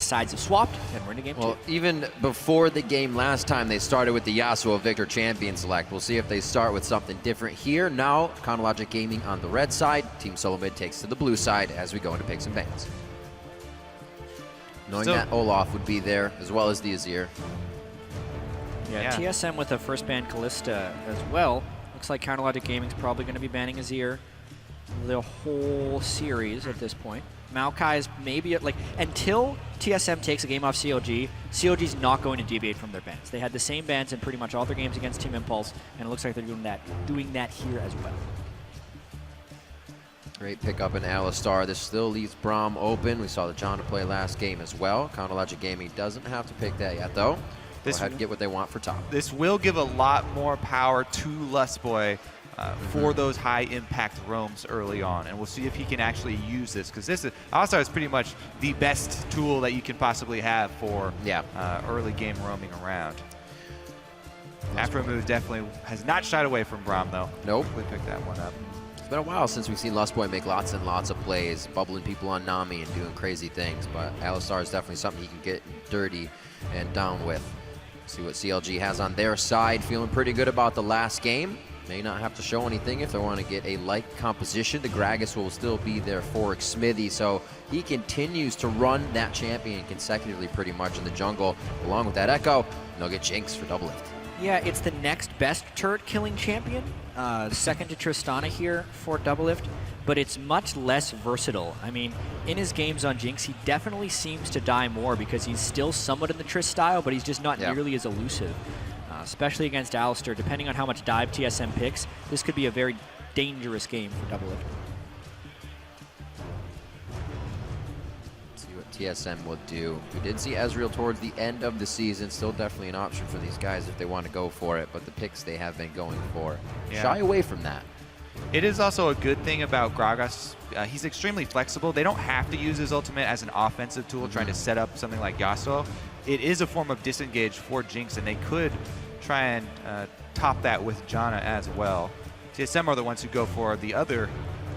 sides have swapped, and we're in game 2. Well, even before the game last time, they started with the Yasuo Viktor champion select. We'll see if they start with something different here. Now, Chronologic Gaming on the red side. Team Solomid takes to the blue side as we go into picks and bans. Knowing that Olaf would be there, as well as the Azir. Yeah, TSM with a first ban Kalista as well. Looks like Chronologic Gaming's probably going to be banning Azir the whole series at this point. Maokai is maybe like until TSM takes a game off CLG, CLG's not going to deviate from their bans. They had the same bans in pretty much all their games against Team Impulse, and it looks like they're doing that here as well. Great pickup in Alistar. This still leaves Braum open. We saw the Janna play last game as well. Chronologic Gaming doesn't have to pick that yet, though. Go ahead and get what they want for top. This will give a lot more power to Lustboy for those high impact roams early on, and we'll see if he can actually use this, because this is Alistar is pretty much the best tool that you can possibly have for early game roaming around. Aphromoo definitely has not shied away from Braum though. Nope. We picked that one up. It's been a while since we've seen Lustboy make lots and lots of plays, bubbling people on Nami and doing crazy things, but Alistar is definitely something he can get dirty and down with. See what CLG has on their side. Feeling pretty good about the last game. May not have to show anything if they want to get a like composition. The Gragas will still be there for Xmithie, so he continues to run that champion consecutively pretty much in the jungle. Along with that Ekko, and they'll get Jinx for Doublelift. Yeah, it's the next best turret killing champion, second to Tristana here for Doublelift, but it's much less versatile. I mean, in his games on Jinx, he definitely seems to die more because he's still somewhat in the Trist style, but he's just not nearly as elusive. Especially against Alistar, depending on how much dive TSM picks, this could be a very dangerous game for Doublelift. See what TSM will do. We did see Ezreal towards the end of the season. Still definitely an option for these guys if they want to go for it, but the picks they have been going for shy away from that. It is also a good thing about Gragas. He's extremely flexible. They don't have to use his ultimate as an offensive tool trying to set up something like Yasuo. It is a form of disengage for Jinx, and they could try and top that with Janna as well. TSM are the ones who go for the other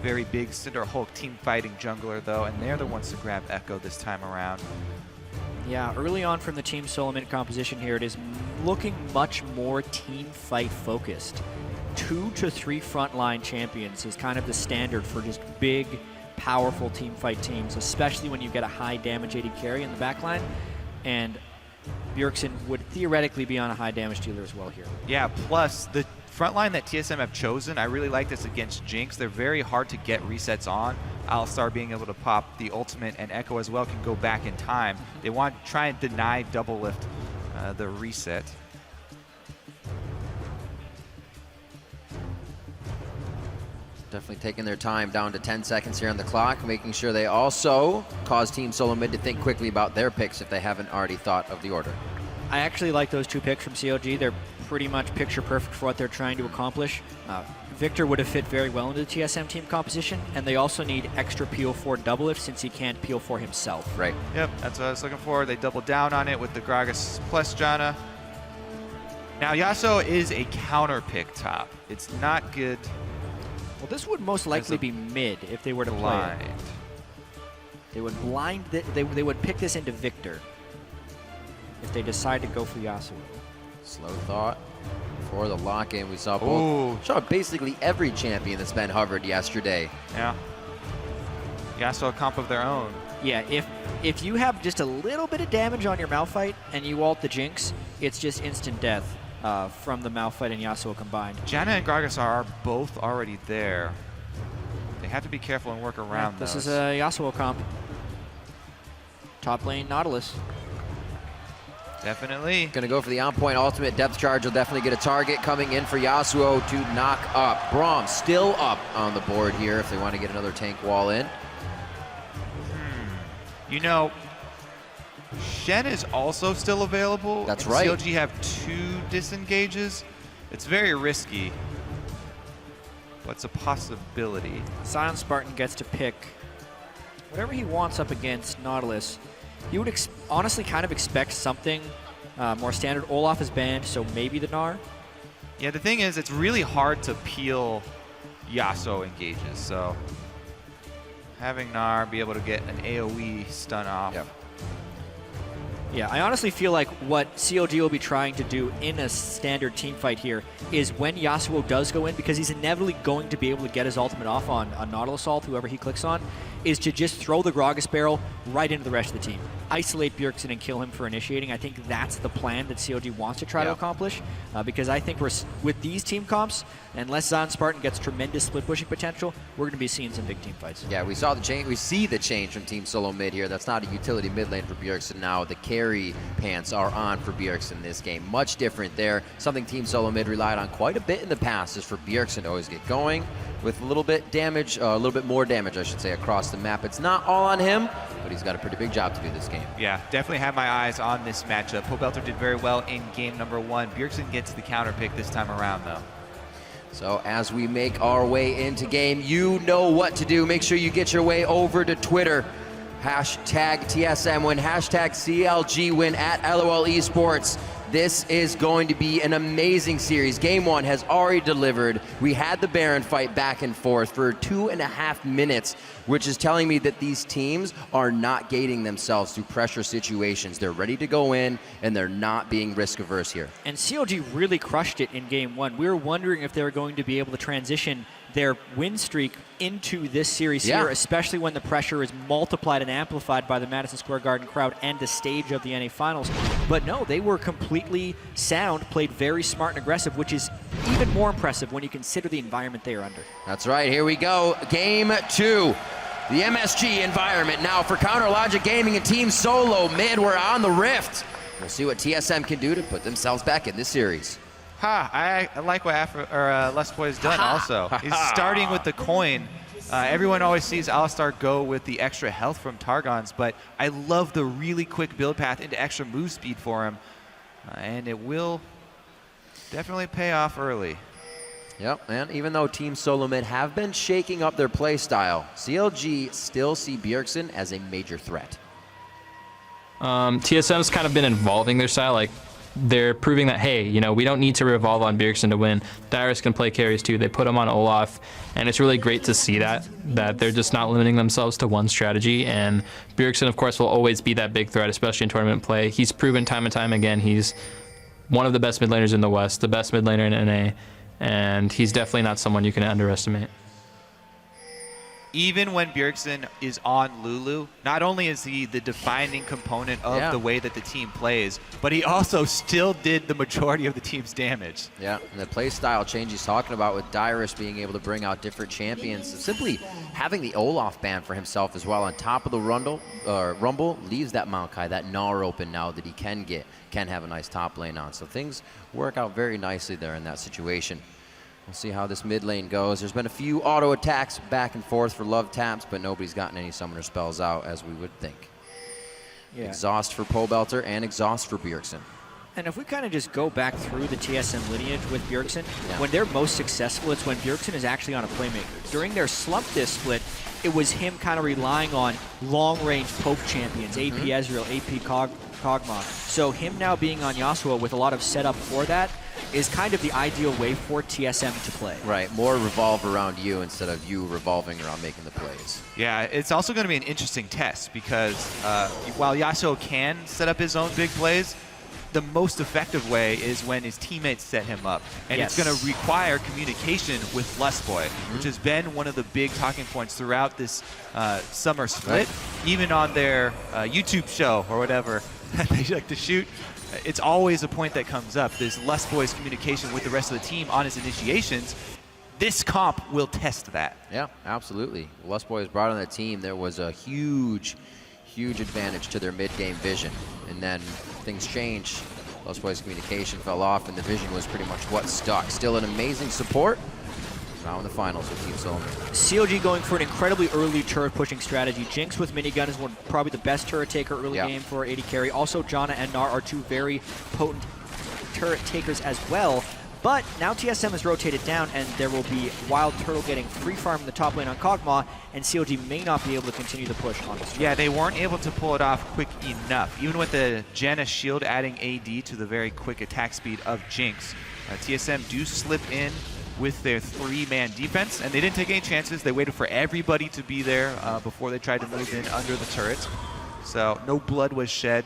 very big Cinder Hulk team fighting jungler though, and they're the ones to grab Ekko this time around. Yeah, early on from the Team Solomid composition here, it is looking much more team fight focused. 2 to 3 frontline champions is kind of the standard for just big, powerful team fight teams, especially when you get a high damage AD carry in the backline. And Bjergsen would theoretically be on a high damage dealer as well here. Yeah, plus the front line that TSM have chosen, I really like this against Jinx. They're very hard to get resets on. Alistar being able to pop the ultimate, and Ekko as well can go back in time. They want to try and deny Doublelift the reset. Definitely taking their time, down to 10 seconds here on the clock, making sure they also cause Team Solomid to think quickly about their picks if they haven't already thought of the order. I actually like those 2 picks from CLG. They're pretty much picture perfect for what they're trying to accomplish. Viktor would have fit very well into the TSM team composition, and they also need extra peel for Doublelift since he can't peel for himself. Right. Yep, that's what I was looking for. They doubled down on it with the Gragas plus Janna. Now Yasuo is a counter pick top. It's not good. Well, this would most likely be mid if they were to play it. They would blind. They would pick this into Viktor if they decide to go for Yasuo. Slow thought for the lock-in. We saw both. Saw basically every champion that's been hovered yesterday. Yeah. Yasuo comp of their own. Yeah. If you have just a little bit of damage on your Malphite and you ult the Jinx, it's just instant death. From the Malphite and Yasuo combined. Janna and Gragas are both already there. They have to be careful and work around those. This is a Yasuo comp. Top lane Nautilus. Definitely. Gonna go for the on-point ultimate. Depth charge will definitely get a target coming in for Yasuo to knock up. Braum still up on the board here if they want to get another tank wall in. You know, Shen is also still available. That's right. CLG have 2 disengages. It's very risky, but it's a possibility. ZionSpartan gets to pick whatever he wants up against Nautilus. You would honestly kind of expect something more standard. Olaf is banned, so maybe the Gnar. Yeah, the thing is, it's really hard to peel Yasuo engages, so having Gnar be able to get an AoE stun off. Yep. Yeah, I honestly feel like what CLG will be trying to do in a standard team fight here is when Yasuo does go in, because he's inevitably going to be able to get his ultimate off on Nautilus ult, whoever he clicks on, is to just throw the Gragas barrel right into the rest of the team. Isolate Bjergsen and kill him for initiating. I think that's the plan that CLG wants to try to accomplish, because I think with these team comps, unless ZionSpartan gets tremendous split pushing potential, we're going to be seeing some big team fights. Yeah, we saw the change. We see the change from Team Solomid here. That's not a utility mid lane for Bjergsen now. The carry pants are on for Bjergsen this game. Much different there. Something Team Solomid relied on quite a bit in the past is for Bjergsen to always get going with a little bit damage, a little bit more damage, I should say, across the map. It's not all on him, but he's got a pretty big job to do this game. Yeah, definitely have my eyes on this matchup. Pobelter did very well in game number 1. Bjergsen gets the counter pick this time around, though. So as we make our way into game, you know what to do. Make sure you get your way over to Twitter. Hashtag TSM win, hashtag CLG win at LOL Esports. This is going to be an amazing series. Game 1 has already delivered. We had the Baron fight back and forth for 2.5 minutes, which is telling me that these teams are not gating themselves through pressure situations. They're ready to go in, and they're not being risk averse here. And CLG really crushed it in game 1. We were wondering if they were going to be able to transition their win streak into this series here, especially when the pressure is multiplied and amplified by the Madison Square Garden crowd and the stage of the NA Finals. But no, they were completely sound, played very smart and aggressive, which is even more impressive when you consider the environment they are under. That's right, here we go. Game 2. The MSG environment now for Counter Logic Gaming and Team Solomid. We're on the Rift. We'll see what TSM can do to put themselves back in this series. I like what Lustboy has done also. He's starting with the coin. Everyone always sees Alistar go with the extra health from Targons, but I love the really quick build path into extra move speed for him. And it will definitely pay off early. Yep, and even though Team Solomid have been shaking up their play style, CLG still see Bjergsen as a major threat. TSM's kind of been evolving their style. Like, they're proving that, hey, you know, we don't need to revolve on Bjergsen to win. Dyrus can play carries too. They put him on Olaf, and it's really great to see that they're just not limiting themselves to one strategy. And Bjergsen, of course, will always be that big threat, especially in tournament play. He's proven time and time again he's one of the best mid laners in the West, the best mid laner in NA, and he's definitely not someone you can underestimate. Even when Bjergsen is on Lulu, not only is he the defining component of the way that the team plays, but he also still did the majority of the team's damage. Yeah, and the play style change he's talking about with Dyrus being able to bring out different champions, simply having the Olaf ban for himself as well on top of the Rumble leaves that Maokai, that Gnar open now that he can have a nice top lane on. So things work out very nicely there in that situation. We'll see how this mid lane goes. There's been a few auto attacks back and forth for love taps, but nobody's gotten any summoner spells out as we would think. Yeah. Exhaust for Pobelter and exhaust for Bjergsen. And if we kind of just go back through the TSM lineage with Bjergsen, when they're most successful, it's when Bjergsen is actually on a playmaker. During their slump disc split, it was him kind of relying on long-range poke champions, AP Ezreal, AP Kog'Maw. So him now being on Yasuo with a lot of setup for that is kind of the ideal way for TSM to play. Right, more revolve around you instead of you revolving around making the plays. Yeah, it's also going to be an interesting test because while Yasuo can set up his own big plays, the most effective way is when his teammates set him up. And it's going to require communication with Lustboy, which has been one of the big talking points throughout this summer split. Even on their YouTube show or whatever they like to shoot, it's always a point that comes up. This Lustboy's communication with the rest of the team on his initiations. This comp will test that. Yeah, absolutely. Lustboy was brought on the team. There was a huge advantage to their mid-game vision. And then things changed. Lustboy's communication fell off, and the vision was pretty much what stuck. Still an amazing support. Now in the finals with Team Solomid. CLG going for an incredibly early turret pushing strategy. Jinx with minigun is probably the best turret taker early game for AD carry. Also, Janna and Gnar are two very potent turret takers as well. But now TSM has rotated down, and there will be Wildturtle getting free farm in the top lane on Kog'Maw, and CLG may not be able to continue the push on this. Yeah, they weren't able to pull it off quick enough. Even with the Janna shield adding AD to the very quick attack speed of Jinx, TSM do slip in with their 3-man defense, and they didn't take any chances. They waited for everybody to be there before they tried to move in under the turrets. So no blood was shed.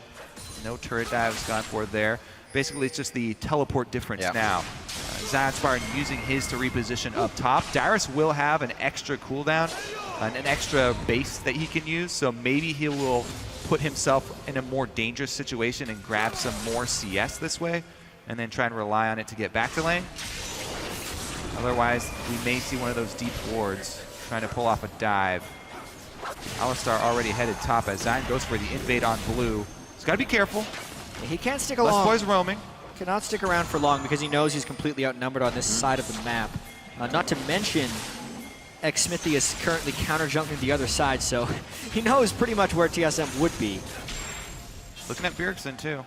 No turret dives gone for there. Basically, it's just the teleport difference now. ZionSpartan using his to reposition up top. Dyrus will have an extra cooldown, an extra base that he can use, so maybe he will put himself in a more dangerous situation and grab some more CS this way, and then try and rely on it to get back to lane. Otherwise, we may see one of those deep wards trying to pull off a dive. Alistar already headed top as Zion goes for the invade on blue. He's got to be careful. He can't stick along. Lustboy's roaming. Cannot stick around for long because he knows he's completely outnumbered on this side of the map. Not to mention, Xmithie is currently counter-jumping the other side, so he knows pretty much where TSM would be. Looking at Bjergsen too.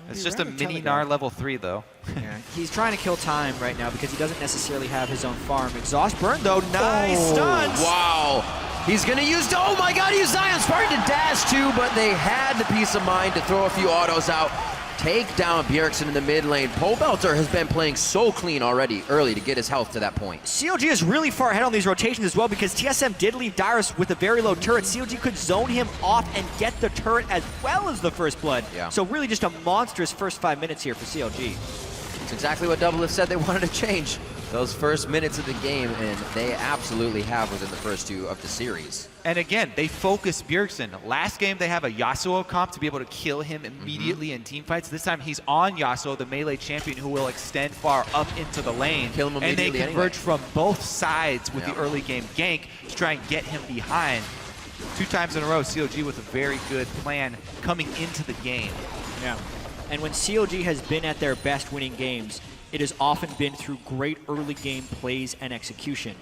It's just a mini Gnar level 3 though. Yeah. He's trying to kill time right now because he doesn't necessarily have his own farm. Exhaust burn though, nice stuns! Wow! He's gonna use, oh my god, he used ZionSpartan to dash too, but they had the peace of mind to throw a few autos out. Take down Bjergsen in the mid lane. Pobelter has been playing so clean already early to get his health to that point. CLG is really far ahead on these rotations as well because TSM did leave Dyrus with a very low turret. CLG could zone him off and get the turret as well as the first blood. Yeah. So really just a monstrous first 5 minutes here for CLG. It's exactly what Doublelift said they wanted to change. Those first minutes of the game, and they absolutely have within the first 2 of the series. And again, they focus Bjergsen. Last game, they have a Yasuo comp to be able to kill him immediately in team fights. This time, he's on Yasuo, the melee champion who will extend far up into the lane. Kill him immediately and they converge from both sides with the early game gank to try and get him behind. 2 times in a row, CLG with a very good plan coming into the game. Yeah. And when CLG has been at their best winning games, it has often been through great early game plays and execution.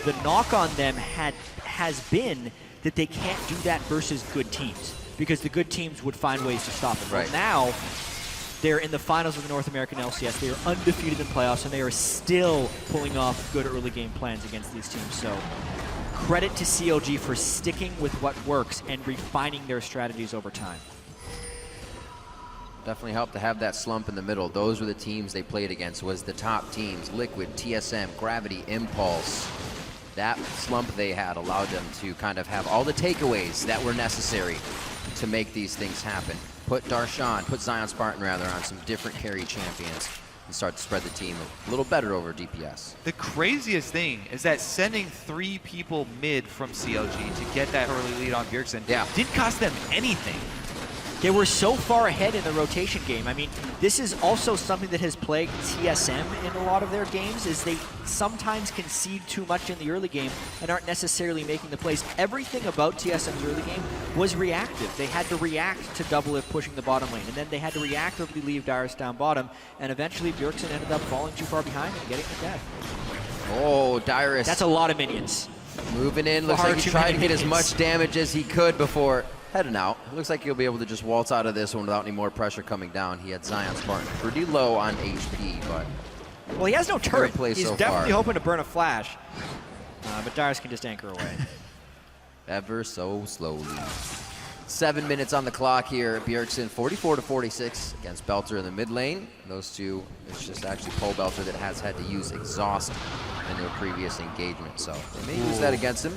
The knock on them has been that they can't do that versus good teams because the good teams would find ways to stop them. Right. Well, now, they're in the finals of the North American LCS. They are undefeated in playoffs, and they are still pulling off good early game plans against these teams. So credit to CLG for sticking with what works and refining their strategies over time. Definitely helped to have that slump in the middle. Those were the teams they played against, was the top teams, Liquid, TSM, Gravity, Impulse. That slump they had allowed them to kind of have all the takeaways that were necessary to make these things happen. Put ZionSpartan rather, on some different carry champions and start to spread the team a little better over DPS. The craziest thing is that sending 3 people mid from CLG to get that early lead on Bjergsen didn't cost them anything. They were so far ahead in the rotation game. I mean, this is also something that has plagued TSM in a lot of their games, is they sometimes concede too much in the early game and aren't necessarily making the plays. Everything about TSM's early game was reactive. They had to react to Doublelift pushing the bottom lane, and then they had to reactively leave Dyrus down bottom, and eventually Bjergsen ended up falling too far behind and getting to death. Oh, Dyrus. That's a lot of minions. Moving in, looks like he tried to get as much damage as he could before heading out. Looks like he'll be able to just waltz out of this one without any more pressure coming down. He had ZionSpartan pretty low on HP, but... Well, he has no turret. He's so definitely far. hoping to burn a flash. But Dyrus can just anchor away. Ever so slowly. 7 minutes on the clock here. Bjergsen 44-46 against Belter in the mid lane. Those two, it's just actually Pobelter that has had to use exhaust in their previous engagement, so they may use that against him.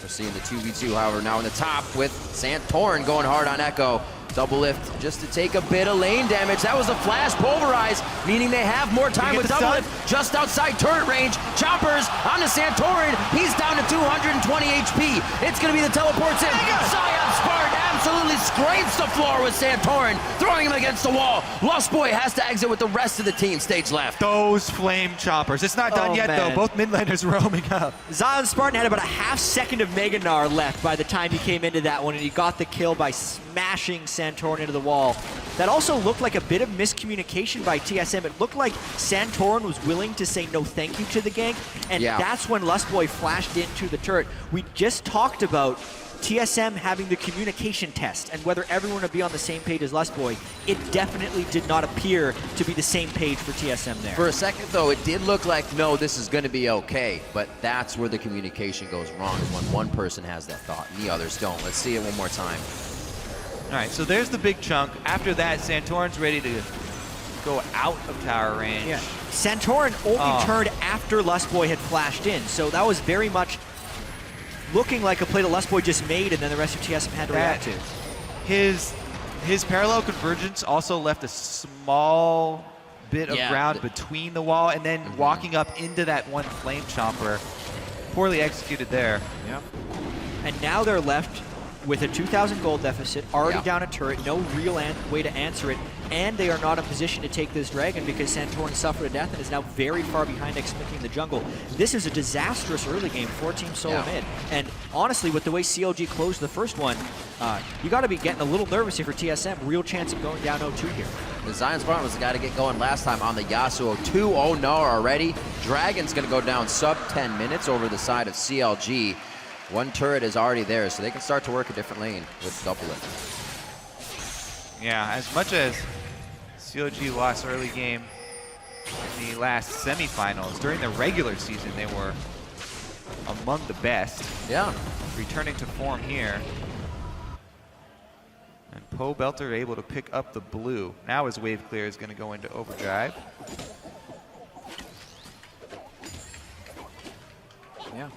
We're seeing the 2v2, however, now in the top with Santorin going hard on Ekko. Doublelift just to take a bit of lane damage. That was a flash pulverize, meaning they have more time with Doublelift just outside turret range. Choppers on the Santorin. He's down to 220 HP. It's going to be the teleports in. ZionSpartan absolutely scrapes the floor with Santorin, throwing him against the wall. Lustboy has to exit with the rest of the team stage left. Those flame choppers. It's not done yet, though. Both mid laners roaming up. ZionSpartan had about a half second of Mega Gnar left by the time he came into that one, and he got the kill by smashing Santorin into the wall. That also looked like a bit of miscommunication by TSM. It looked like Santorin was willing to say no thank you to the gank, and that's when Lustboy flashed into the turret. We just talked about TSM having the communication test and whether everyone would be on the same page as Lustboy. It definitely did not appear to be the same page for TSM there. For a second, though, it did look like, no, this is going to be okay, but that's where the communication goes wrong, is when one person has that thought and the others don't. Let's see it one more time. All right, so there's the big chunk. After that, Santorin's ready to go out of tower range. Yeah. Santorin only turned after Lustboy had flashed in, so that was very much looking like a play that Lustboy just made, and then the rest of TSM had to react to. His His parallel convergence also left a small bit of ground between the wall, and then walking up into that one flame chomper. Poorly executed there. Yeah. And now they're left with a 2,000 gold deficit, already down a turret, no real way to answer it, and they are not in position to take this dragon because Santorin suffered a death and is now very far behind Xmithie in the jungle. This is a disastrous early game for Team Solomid. And honestly, with the way CLG closed the first one, you got to be getting a little nervous here for TSM. Real chance of going down 0-2 here. The ZionSpartan was the guy to get going last time on the Yasuo. 2-0 Gnar already. Dragon's going to go down sub 10 minutes over the side of CLG. One turret is already there, so they can start to work a different lane with Doublelift. Yeah, as much as CLG lost early game in the last semifinals, during the regular season they were among the best. Yeah. Returning to form here. And Pobelter able to pick up the blue. Now his wave clear is going to go into overdrive. Yeah.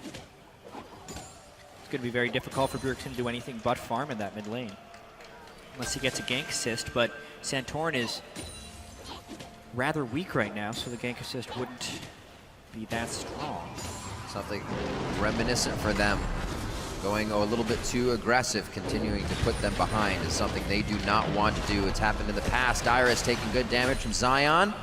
It's going to be very difficult for Bjergsen to do anything but farm in that mid lane. Unless he gets a gank assist, but Santorin is rather weak right now, so the gank assist wouldn't be that strong. Something reminiscent for them. Going a little bit too aggressive, continuing to put them behind is something they do not want to do. It's happened in the past. Dyrus taking good damage from Zion.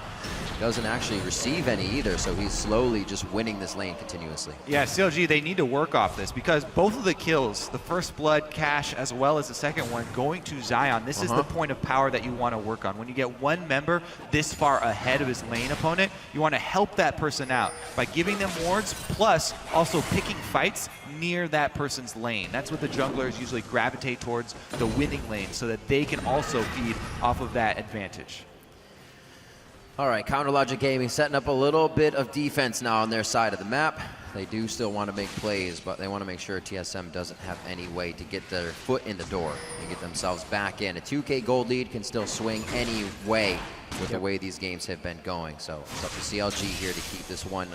Doesn't actually receive any either, so he's slowly just winning this lane continuously. Yeah, CLG, they need to work off this because both of the kills, the first blood cash as well as the second one, going to Zion, this is the point of power that you want to work on. When you get one member this far ahead of his lane opponent, you want to help that person out by giving them wards, plus also picking fights near that person's lane. That's what the junglers usually gravitate towards, the winning lane, so that they can also feed off of that advantage. All right, Counter Logic Gaming setting up a little bit of defense now on their side of the map. They do still want to make plays, but they want to make sure TSM doesn't have any way to get their foot in the door and get themselves back in. A 2K gold lead can still swing any way with the way these games have been going. So it's up to CLG here to keep this one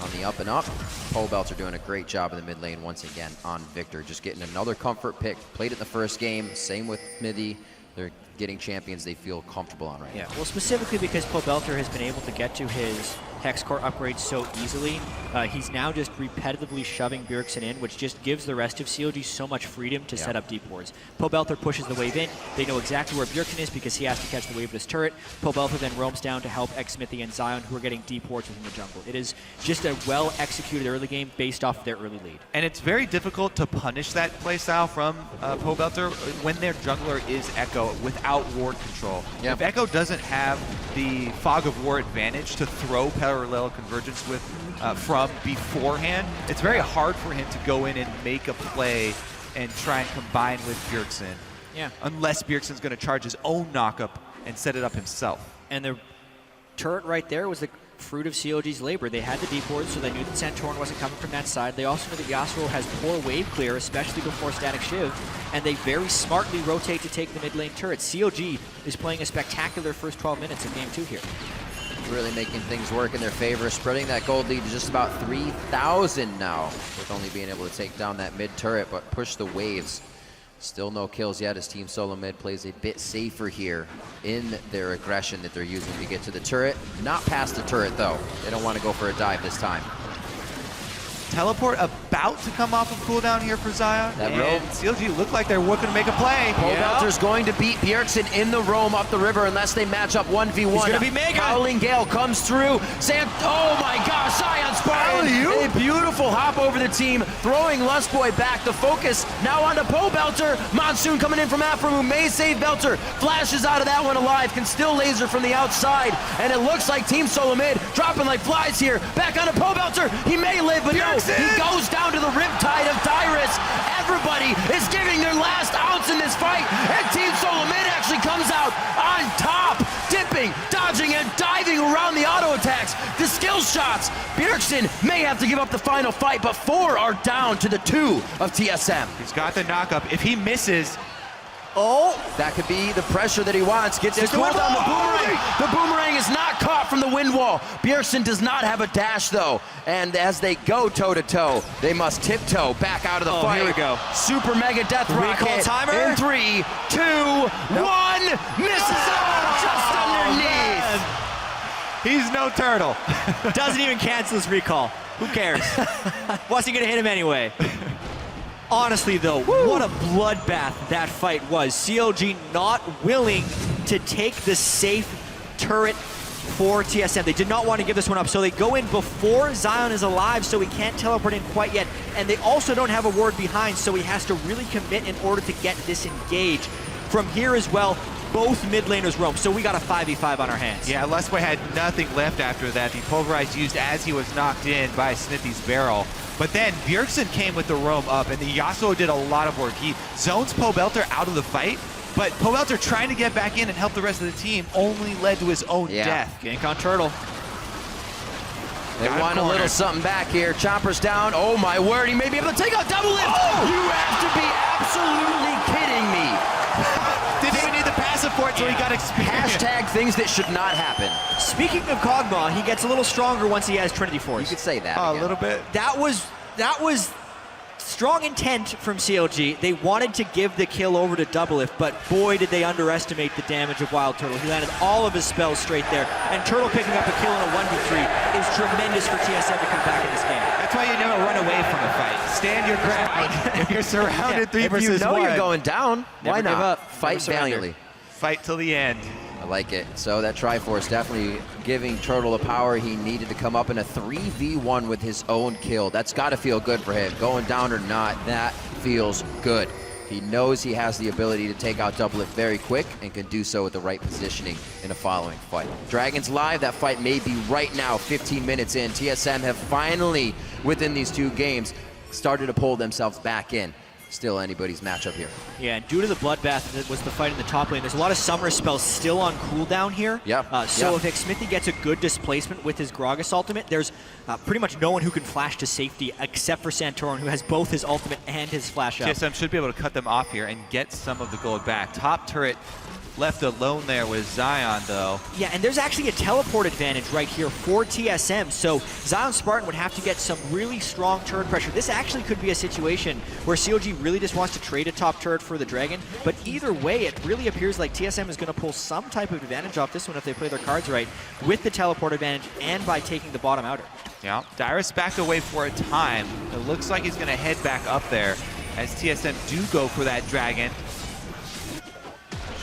on the up and up. Pobelter doing a great job in the mid lane once again on Viktor. Just getting another comfort pick. Played it the first game. Same with Xmithie. They're getting champions they feel comfortable on right now. Well, specifically because Pobelter has been able to get to his Hex Core upgrades so easily, he's now just repetitively shoving Bjergsen in, which just gives the rest of CLG so much freedom to set up deep wards. Pobelter pushes the wave in. They know exactly where Bjergsen is because he has to catch the wave of his turret. Pobelter then roams down to help Xmithie and Zion, who are getting deep wards within the jungle. It is just a well-executed early game based off their early lead. And it's very difficult to punish that playstyle from Pobelter when their jungler is Ekko without ward control. If Ekko doesn't have the Fog of War advantage to throw parallel convergence with from beforehand, it's very hard for him to go in and make a play and try and combine with Bjergsen. Unless Bjergsen's going to charge his own knockup and set it up himself. And the turret right there was the fruit of CLG's labor. They had the deep wards, so they knew that Santorin wasn't coming from that side. They also knew that Yasuo has poor wave clear, especially before Static Shiv, and they very smartly rotate to take the mid lane turret. CLG is playing a spectacular first 12 minutes of Game 2 here. Really making things work in their favor, spreading that gold lead to just about 3,000 now, with only being able to take down that mid turret, but push the waves. Still no kills yet as Team Solomid plays a bit safer here in their aggression that they're using to get to the turret. Not past the turret though. They don't want to go for a dive this time. Teleport about to come off of cooldown here for Zion, and CLG look like they're looking to make a play. Pobelter's going to beat Bjergsen in the roam up the river unless they match up 1v1. He's gonna be mega. Howling Gale comes through. Oh my gosh, ZionSpartan! A beautiful hop over the team, throwing Lustboy back. The focus now onto Pobelter. Monsoon coming in from Aphromoo, may save Belter. Flashes out of that one alive, can still laser from the outside, and it looks like Team Solomid dropping like flies here. Back onto Pobelter. He may live, but no. He goes down to the riptide of Dyrus. Everybody is giving their last ounce in this fight, and Team Solomid actually comes out on top, dipping, dodging, and diving around the auto attacks. The skill shots. Bjergsen may have to give up the final fight, but 4 are down to the 2 of TSM. He's got the knockup. If he misses, Oh! That could be the pressure that he wants. Gets his the twist on the boomerang! boomerang. The boomerang is not caught from the wind wall. Bjergsen does not have a dash though. And as they go toe-to-toe, they must tiptoe back out of the fight. Here we go. Super mega death Recall rocket timer. in 3, 2, 1. Misses out just underneath. He's no turtle. Doesn't even cancel his recall. Who cares? Wasn't gonna hit him anyway. Honestly though, what a bloodbath that fight was. CLG not willing to take the safe turret for TSM. They did not want to give this one up, so they go in before Zion is alive, so he can't teleport in quite yet. And they also don't have a ward behind, so he has to really commit in order to get disengaged. From here as well, both mid laners roam, so we got a 5v5 on our hands. Yeah, Lustboy had nothing left after that. The pulverized used as he was knocked in by Xmithie's barrel. But then Bjergsen came with the roam up, and the Yasuo did a lot of work. He zones Pobelter out of the fight, but Pobelter trying to get back in and help the rest of the team only led to his own death. Gank on Turtle. They want a little something back here. Chopper's down. Oh my word, he may be able to take out Doublelift. Oh! You have to be absolutely kidding me. Didn't even need the passive for it, so he got experience. Hashtag things that should not happen. Speaking of Kog'Maw, he gets a little stronger once he has Trinity Force. You could say that. A again. little bit. That was strong intent from CLG. They wanted to give the kill over to Doublelift, but boy did they underestimate the damage of Wildturtle. He landed all of his spells straight there, and Turtle picking up a kill in a 1v3 is tremendous for TSM to come back in this game. That's why you never run away from a fight. Stand your ground. If you're surrounded 3 versus 1. If you know you're going down, why Never give not? up. Fight valiantly. Fight till the end. I like it. So that Triforce definitely giving Turtle the power he needed to come up in a 3v1 with his own kill. That's got to feel good for him. Going down or not, that feels good. He knows he has the ability to take out Doublelift very quick and can do so with the right positioning in a following fight. Dragons live, that fight may be right now, 15 minutes in. TSM have finally, within these 2 games, started to pull themselves back in. Still anybody's matchup here. Yeah, and due to the bloodbath that was the fight in the top lane, there's a lot of summer spells still on cooldown here. So if Xmithie gets a good displacement with his Gragas ultimate, there's pretty much no one who can flash to safety except for Santorin, who has both his ultimate and his flash up. TSM should be able to cut them off here and get some of the gold back. Top turret left alone there with Zion, though. Yeah, and there's actually a teleport advantage right here for TSM, so ZionSpartan would have to get some really strong turret pressure. This actually could be a situation where CLG really just wants to trade a top turret for the Dragon, but either way, it really appears like TSM is going to pull some type of advantage off this one if they play their cards right, with the teleport advantage and by taking the bottom outer. Yeah, Dyrus backed away for a time. It looks like he's going to head back up there as TSM do go for that Dragon.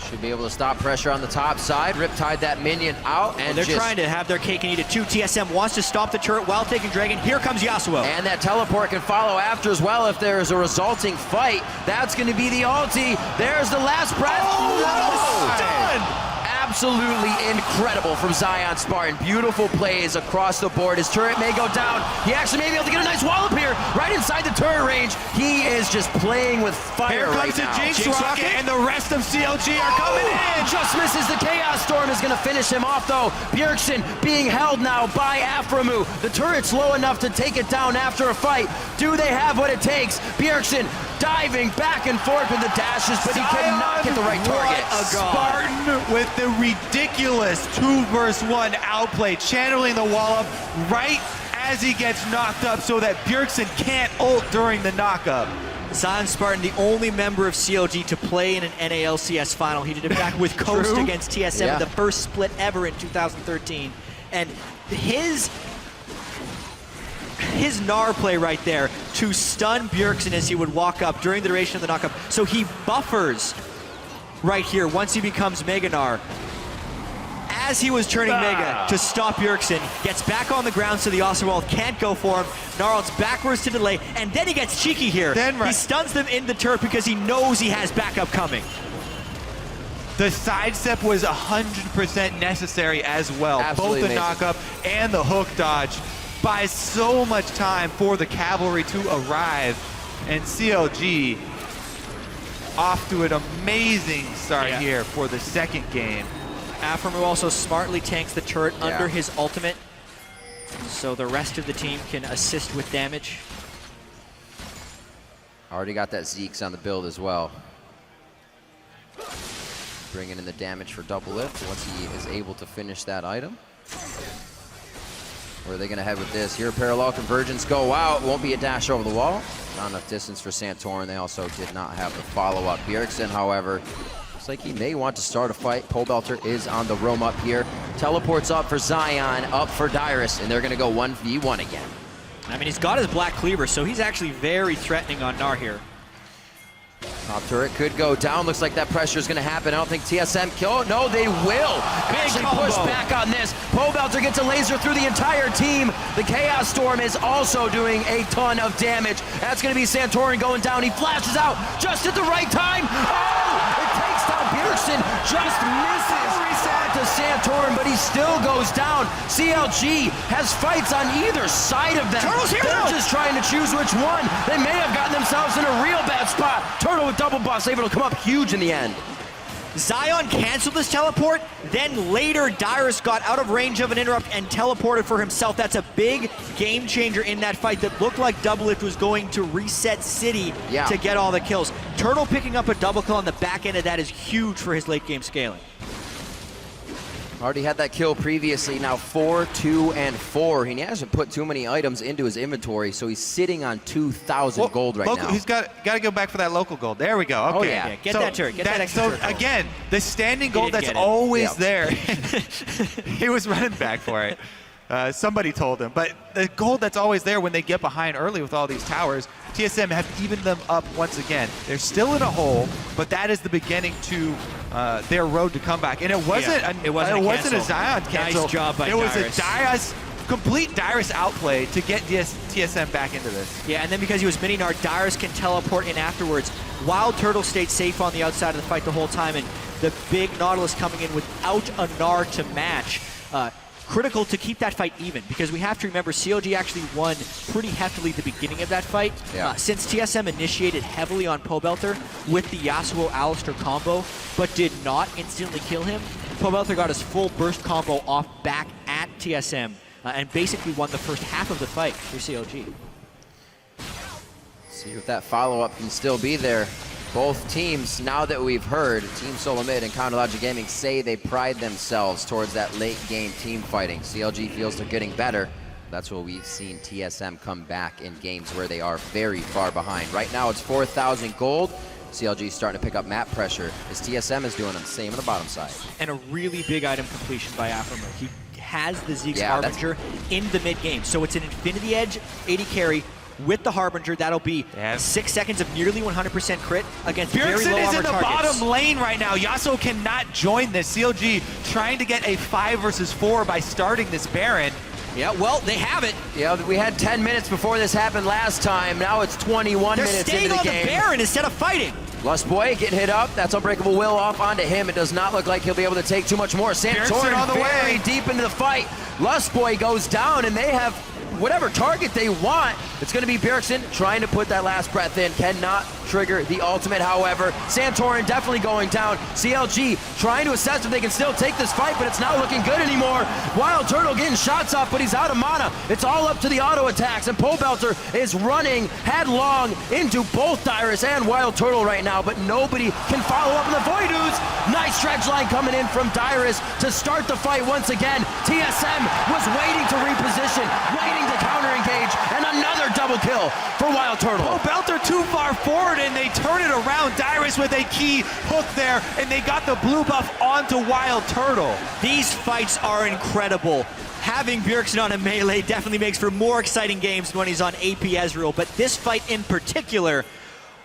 Should be able to stop pressure on the top side. Riptide that minion out, and they're trying to have their cake and eat it too. TSM wants to stop the turret while taking Dragon. Here comes Yasuo. And that teleport can follow after as well if there is a resulting fight. That's going to be the ulti. There's the last breath. Oh, done! Absolutely incredible from ZionSpartan. Beautiful plays across the board. His turret may go down. He actually may be able to get a nice wallop here right inside the turret range. He is just playing with fire right now. Here comes the Jinx rocket, and the rest of CLG are coming in. Just misses. The Chaos Storm is going to finish him off, though. Bjergsen being held now by Aphromoo. The turret's low enough to take it down after a fight. Do they have what it takes? Bjergsen diving back and forth with the dashes, but he cannot get the right target. Spartan with the ridiculous 2 versus 1 outplay, channeling the wall up right as he gets knocked up so that Bjergsen can't ult during the knockup. ZionSpartan, the only member of CLG to play in an NALCS final. He did it back with Coast against TSM, the first split ever in 2013. And his Gnar play right there to stun Bjergsen as he would walk up during the duration of the knockup. So he buffers right here once he becomes Mega Gnar. As he was turning Mega to stop Bjergsen, gets back on the ground so the Oswald can't go for him. Gnarls backwards to delay, and then he gets cheeky here. He stuns them in the turret because he knows he has backup coming. The sidestep was 100% necessary as well. Absolutely Both the amazing. knockup and the hook dodge buys so much time for the cavalry to arrive, and CLG off to an amazing start here for the second game. Aphromoo also smartly tanks the turret under his ultimate, so the rest of the team can assist with damage. Already got that Zeke's on the build as well. bringing in the damage for Doublelift once he is able to finish that item. Where are they going to head with this? Here, parallel convergence go out. Won't be a dash over the wall. Not enough distance for Santorin. They also did not have the follow-up. Bjergsen, however, looks like he may want to start a fight. Pobelter is on the roam up here. Teleports up for Zion, up for Dyrus, and they're going to go 1v1 again. I mean, he's got his Black Cleaver, so he's actually very threatening on Gnar here. Top turret could go down. Looks like that pressure is going to happen. I don't think TSM kill. No, they will. Actually push back on this. Pobelter gets a laser through the entire team. The Chaos Storm is also doing a ton of damage. That's going to be Santorin going down. He flashes out just at the right time. Oh! It takes down Bjergsen. Just misses to Santorin, but he still goes down. CLG has fights on either side of them. They're just trying to choose which one. They may have gotten themselves in a real bad spot. Turtle with double buffs, able to come up huge in the end. Zion canceled his teleport, then later Dyrus got out of range of an interrupt and teleported for himself. That's a big game changer in that fight that looked like Doublelift was going to reset City to get all the kills. Turtle picking up a double kill on the back end of that is huge for his late game scaling. Already had that kill previously, now 4, 2, and 4. He hasn't put too many items into his inventory, so he's sitting on 2,000 gold right now. He's got to go back for that local gold. There we go. Okay. Oh, yeah. Get that turret. Get that extra turret. So, again, the standing gold that's always there. He was running back for it. Somebody told him. But the gold that's always there when they get behind early with all these towers, TSM have evened them up once again. They're still in a hole, but that is the beginning to their road to comeback. And it wasn't a Zion cancel. Nice job by Dyrus. It was a complete Dyrus outplay to get TSM back into this. Yeah, and then because he was mini Gnar, Dyrus can teleport in afterwards. Wildturtle stayed safe on the outside of the fight the whole time, and the big Nautilus coming in without a Gnar to match. Critical to keep that fight even, because we have to remember CLG actually won pretty heftily at the beginning of that fight. Since TSM initiated heavily on Pobelter with the Yasuo Alistar combo, but did not instantly kill him, Pobelter got his full burst combo off back at TSM and basically won the first half of the fight for CLG. See if that follow-up can still be there. Both teams, now that we've heard, Team Solomid and Counterlogic Gaming say they pride themselves towards that late game team fighting. CLG feels they're getting better. That's what we've seen TSM come back in games where they are very far behind. Right now it's 4,000 gold. CLG is starting to pick up map pressure as TSM is doing the same on the bottom side. And a really big item completion by Aphromoo. He has the Zeke's Harbinger in the mid game. So it's an Infinity Edge AD carry with the Harbinger. That'll be 6 seconds of nearly 100% crit against very low armor targets. Bjergsen is in the bottom lane right now. Yasuo cannot join this. CLG trying to get a 5 versus 4 by starting this Baron. Yeah, well, they have it. Yeah, we had 10 minutes before this happened last time. Now it's 21 minutes into the game. They're staying on the Baron instead of fighting. Lustboy getting hit up. That's Unbreakable Will off onto him. It does not look like he'll be able to take too much more. Santorin on the very way. deep into the fight. Lustboy goes down, and they have whatever target they want. It's going to be Bjergsen trying to put that last breath in. Cannot trigger the ultimate, however. Santorin definitely going down. CLG trying to assess if they can still take this fight, but it's not looking good anymore. Wildturtle getting shots off, but he's out of mana. It's all up to the auto attacks, and Pobelter is running headlong into both Dyrus and Wildturtle right now, but nobody can follow up in the Void Ooze. Nice stretch line coming in from Dyrus to start the fight once again. TSM was waiting to reposition, waiting to counter-engage, and another double kill for Wildturtle. Pobelter too far forward, and they turn it around. Dyrus with a key hook there, and they got the blue buff onto Wildturtle. These fights are incredible. Having Bjergsen on a melee definitely makes for more exciting games when he's on AP Ezreal, but this fight in particular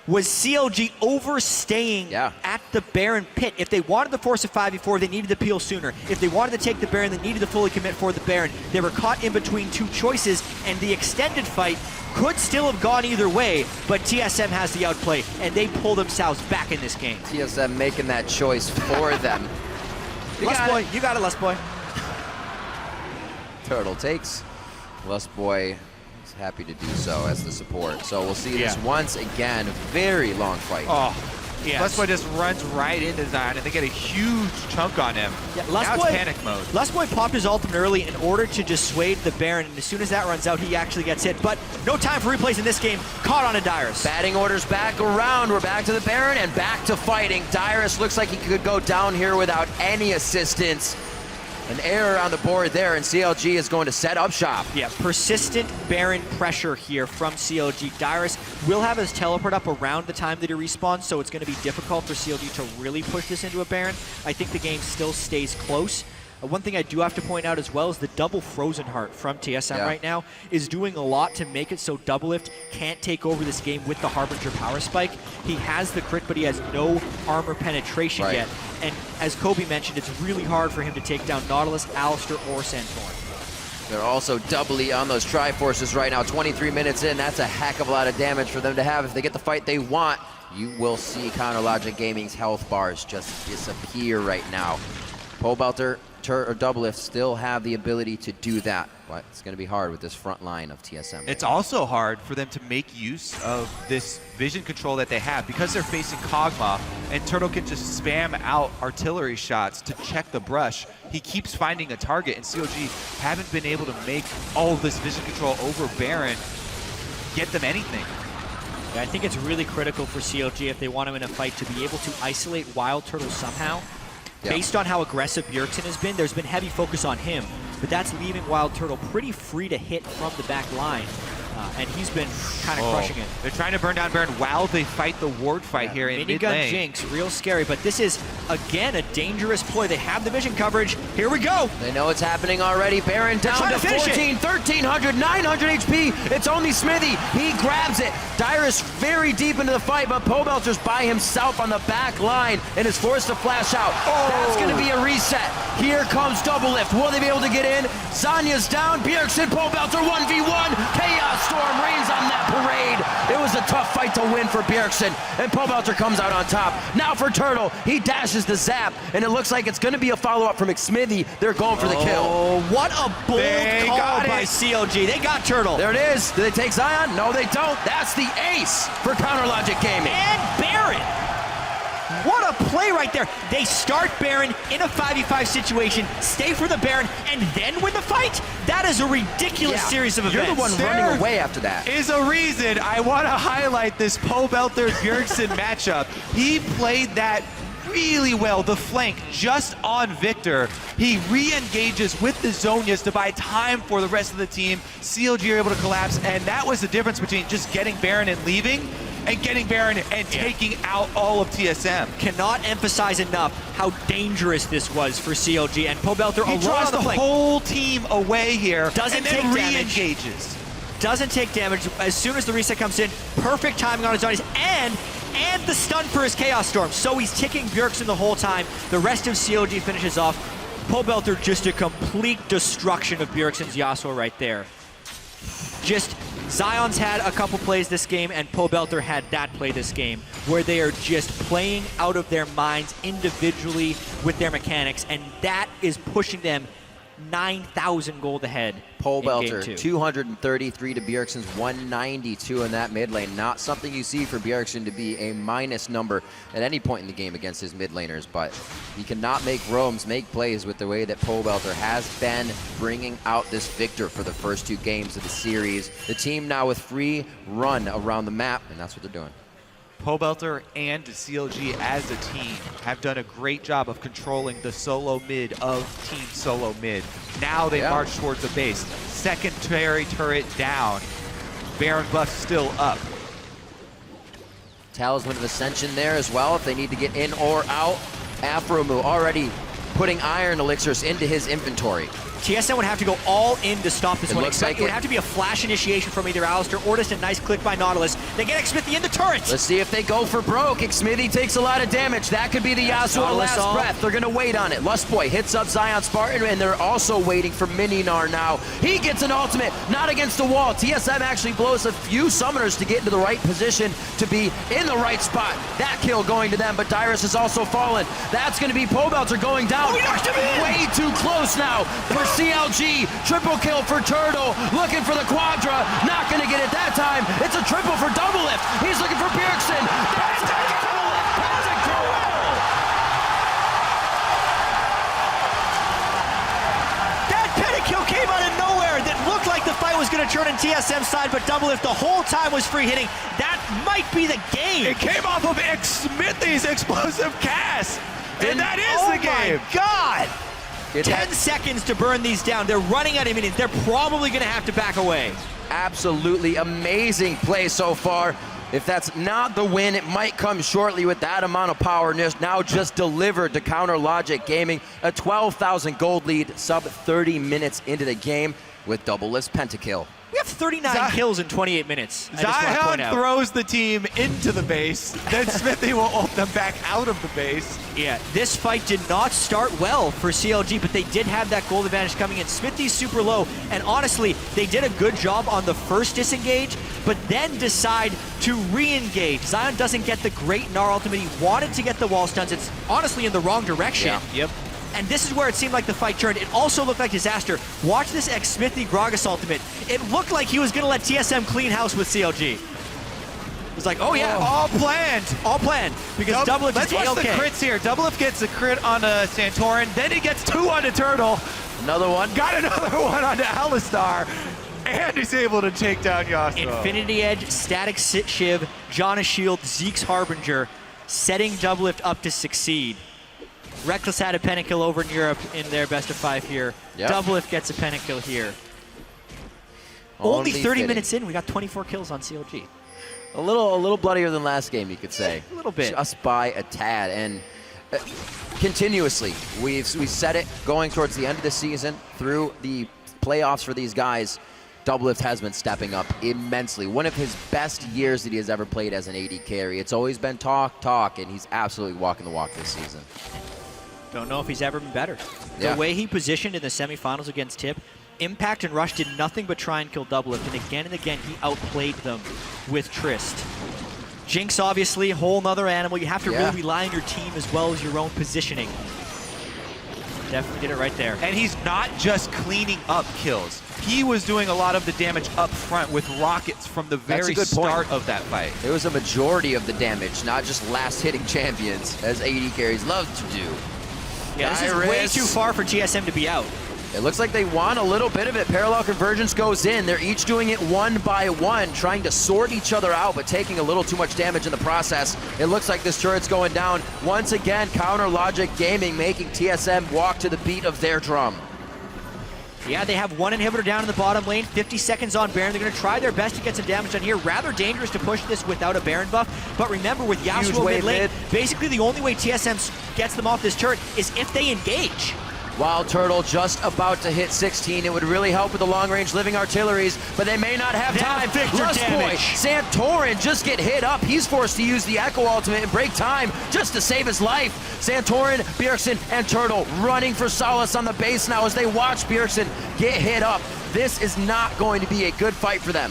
was CLG overstaying at the Baron pit. If they wanted to force a 5v4, they needed to peel sooner. If they wanted to take the Baron, they needed to fully commit for the Baron. They were caught in between two choices, and the extended fight could still have gone either way, but TSM has the outplay, and they pull themselves back in this game. TSM making that choice for them. Lustboy, you got it, Lustboy. Turtle takes. Lustboy is happy to do so as the support. So we'll see this once again. Very long fight. Oh, Yes. Lustboy just runs right into Zion, and they get a huge chunk on him. Yeah, now it's panic mode. Lustboy popped his ultimate early in order to dissuade the Baron, and as soon as that runs out, he actually gets hit. But no time for replays in this game. Caught on a Dyrus. Batting orders back around. We're back to the Baron and back to fighting. Dyrus looks like he could go down here without any assistance. An error on the board there, and CLG is going to set up shop. Yeah, persistent Baron pressure here from CLG. Dyrus will have his teleport up around the time that he respawns, so it's going to be difficult for CLG to really push this into a Baron. I think the game still stays close. One thing I do have to point out as well is the double Frozen Heart from TSM right now is doing a lot to make it so Doublelift can't take over this game with the Harbinger power spike. He has the crit, but he has no armor penetration yet. And as Kobe mentioned, it's really hard for him to take down Nautilus, Alistar, or Santorin. They're also doubly on those Triforces right now. 23 minutes in, that's a heck of a lot of damage for them to have. If they get the fight they want, you will see Counterlogic Gaming's health bars just disappear right now. Pobelter or Doublelift still have the ability to do that, but it's going to be hard with this front line of TSM. It's also hard for them to make use of this vision control that they have because they're facing Kog'Maw, and Turtle can just spam out artillery shots to check the brush. He keeps finding a target, and CLG haven't been able to make all of this vision control over Baron get them anything. Yeah, I think it's really critical for CLG if they want him in a fight to be able to isolate Wildturtle somehow. Based on how aggressive Bjergsen has been, there's been heavy focus on him, but that's leaving Wildturtle pretty free to hit from the back line, and he's been kind of crushing it. They're trying to burn down Baron while they fight the ward fight here in mid lane. Minigun Jinx, real scary, but this is, again, a dangerous ploy. They have the vision coverage. Here we go. They know it's happening already. Baron down to 14, 1,300, 900 HP. It's only Xmithie. He grabs it. Dyrus very deep into the fight, but Pobelter's by himself on the back line and is forced to flash out. That's going to be a reset. Here comes Doublelift. Will they be able to get in? Zanya's down. Bjergsen, Pobelter 1v1. Chaos Storm reigns on that parade. It was a tough fight to win for Bjergsen, and Pobelter comes out on top. Now for Turtle. He dashes the zap, and it looks like it's going to be a follow-up from Xmithie. They're going for the kill. Oh, what a bold call by CLG. They got Turtle. There it is. Do they take Zion? No, they don't. That's the ace for Counterlogic Gaming. And Baron. What a play right there. They start Baron in a 5v5 situation, stay for the Baron, and then win the fight? That is a ridiculous series of events. You're the one running away after that. Is a reason I want to highlight this Pobelter-Bjergsen matchup. He played that really well, the flank just on Viktor. He re-engages with the Zhonyas to buy time for the rest of the team. CLG are able to collapse, and that was the difference between just getting Baron and leaving and getting Baron and taking out all of TSM. Cannot emphasize enough how dangerous this was for CLG, and Pobelter He draws the whole team away here Doesn't and then take damage. re-engages. Doesn't take damage. As soon as the reset comes in, perfect timing on his Zhonyas, and the stun for his Chaos Storm. So he's ticking Bjergsen the whole time. The rest of CLG finishes off. Pobelter just a complete destruction of Bjergsen's Yasuo right there. Just Zion's had a couple plays this game, and Pobelter had that play this game, where they are just playing out of their minds individually with their mechanics, and that is pushing them 9,000 gold ahead. Pobelter, 233 to Bjergsen's 192 in that mid lane. Not something you see for Bjergsen to be a minus number at any point in the game against his mid laners, but he cannot make roams, make plays with the way that Pobelter has been bringing out this Viktor for the first two games of the series. The team now with free run around the map, and that's what they're doing. Pobelter and CLG as a team have done a great job of controlling the solo mid of Team Solo Mid. Now they march towards the base. Secondary turret down. Baron buff still up. Talisman of Ascension there as well if they need to get in or out. Aphromoo already putting iron elixirs into his inventory. TSM would have to go all in to stop this one. Looks like it would have to be a flash initiation from either Alistar or just a nice click by Nautilus. They get Xmithie in the turret. Let's see if they go for broke. Xmithie takes a lot of damage. That could be the Yasuo last breath. They're going to wait on it. Lustboy hits up ZionSpartan, and they're also waiting for Gnar now. He gets an ultimate, not against the wall. TSM actually blows a few summoners to get into the right position, to be in the right spot. That kill going to them, but Dyrus has also fallen. That's going to be Pobelter going down. Way too close now for CLG. Triple kill for Turtle, looking for the Quadra, not gonna get it that time. It's a triple for Doublelift. He's looking for Bjergsen. That's Doublelift. kill came out of nowhere that looked like the fight was going to turn in TSM's side, but Doublelift the whole time was free hitting. That might be the game. It came off of Xmithie's explosive cast. And that is the game. Oh my God! 10 seconds to burn these down. They're running out of minions. They're probably going to have to back away. Absolutely amazing play so far. If that's not the win, it might come shortly with that amount of power now just delivered to Counter Logic Gaming. A 12,000 gold lead, sub 30 minutes into the game with Doublelift's pentakill. We have 39 kills in 28 minutes. Zion throws the team into the base, then Xmithie will ult them back out of the base. Yeah, this fight did not start well for CLG, but they did have that gold advantage coming in. Xmithie's super low, and honestly, they did a good job on the first disengage, but then decide to re-engage. Zion doesn't get the great Gnar ultimate. He wanted to get the wall stuns. It's honestly in the wrong direction. Yeah. Yep. And this is where it seemed like the fight turned. It also looked like disaster. Watch this Xmithie Gragas ultimate. It looked like he was going to let TSM clean house with CLG. It was like, oh yeah. All planned. All planned. Because Doublelift Let's is watch the AOK. crits here. Doublelift gets a crit on Santorin, then he gets 2 onto Turtle. Another one. Got another one onto Alistar. And he's able to take down Yasuo. Infinity Edge, Static Shiv, Janna Shield, Zeke's Harbinger, setting Doublelift up to succeed. Reckless had a pentakill over in Europe in their best of 5 here. Yep. Doublelift gets a pentakill here. Only 30 minutes in, we got 24 kills on CLG. A little bloodier than last game, you could say. A little bit. Just by a tad. And continuously, we've said it going towards the end of the season, through the playoffs for these guys, Doublelift has been stepping up immensely. One of his best years that he has ever played as an AD carry. It's always been talk, and he's absolutely walking the walk this season. Don't know if he's ever been better. Yeah. The way he positioned in the semifinals against Tip, Impact and Rush did nothing but try and kill Doublelift, and again he outplayed them with Trist. Jinx, obviously, a whole nother animal. You have to really rely on your team as well as your own positioning. Definitely did it right there. And he's not just cleaning up kills. He was doing a lot of the damage up front with rockets from the very start of that fight. It was a majority of the damage, not just last hitting champions, as AD carries love to do. Yeah, this is way too far for TSM to be out. It looks like they want a little bit of it. Parallel Convergence goes in. They're each doing it one by one, trying to sort each other out, but taking a little too much damage in the process. It looks like this turret's going down. Once again, Counter Logic Gaming making TSM walk to the beat of their drum. Yeah, they have one inhibitor down in the bottom lane, 50 seconds on Baron. They're going to try their best to get some damage on here. Rather dangerous to push this without a Baron buff. But remember, with Yasuo mid lane, basically the only way TSM gets them off this turret is if they engage. Wildturtle just about to hit 16. It would really help with the long-range living artilleries, but they may not have time. Lustboy, Santorin just get hit up. He's forced to use the Ekko ultimate and break time just to save his life. Santorin, Bjergsen, and Turtle running for solace on the base now as they watch Bjergsen get hit up. This is not going to be a good fight for them.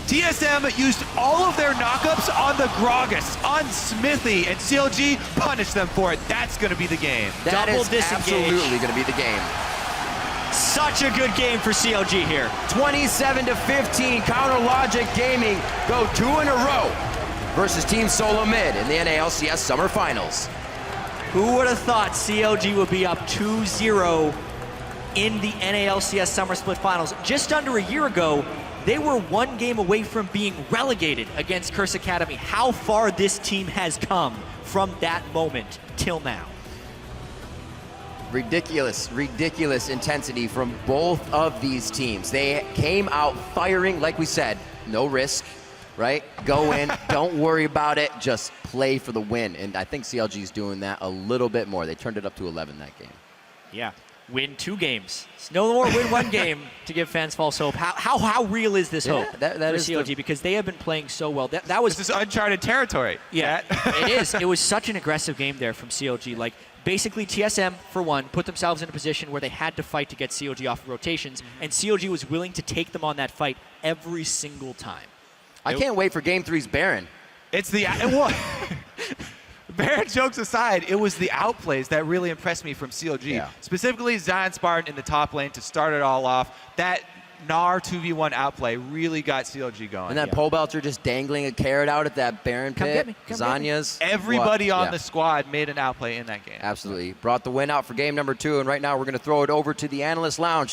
TSM used all of their knockups on the Gragas, on Xmithie, and CLG punished them for it. That's going to be the game. That is absolutely going to be the game. Such a good game for CLG here. 27-15, Counter Logic Gaming go 2 in a row versus Team Solomid in the NALCS Summer Finals. Who would have thought CLG would be up 2-0 in the NALCS Summer Split Finals? Just under a year ago, they were 1 game away from being relegated against Curse Academy. How far this team has come from that moment till now. Ridiculous intensity from both of these teams. They came out firing, like we said, no risk, right? Go in, don't worry about it, just play for the win. And I think CLG is doing that a little bit more. They turned it up to 11 that game. Yeah. Win 2 games. It's no more win 1 game to give fans false hope. How real is this hope that for is CLG? Because they have been playing so well. That was this is uncharted territory. Yeah, it is. It was such an aggressive game there from CLG. Like, basically, TSM, for one, put themselves in a position where they had to fight to get CLG off of rotations, and CLG was willing to take them on that fight every single time. I can't wait for Game 3's Baron. It's the... Baron jokes aside, it was the outplays that really impressed me from CLG. Yeah. Specifically, ZionSpartan in the top lane to start it all off. That Gnar 2v1 outplay really got CLG going. And that Pobelter just dangling a carrot out at that Baron pit. Zanya's. Everybody on the squad made an outplay in that game. Absolutely. Brought the win out for game number 2, and right now we're going to throw it over to the Analyst Lounge.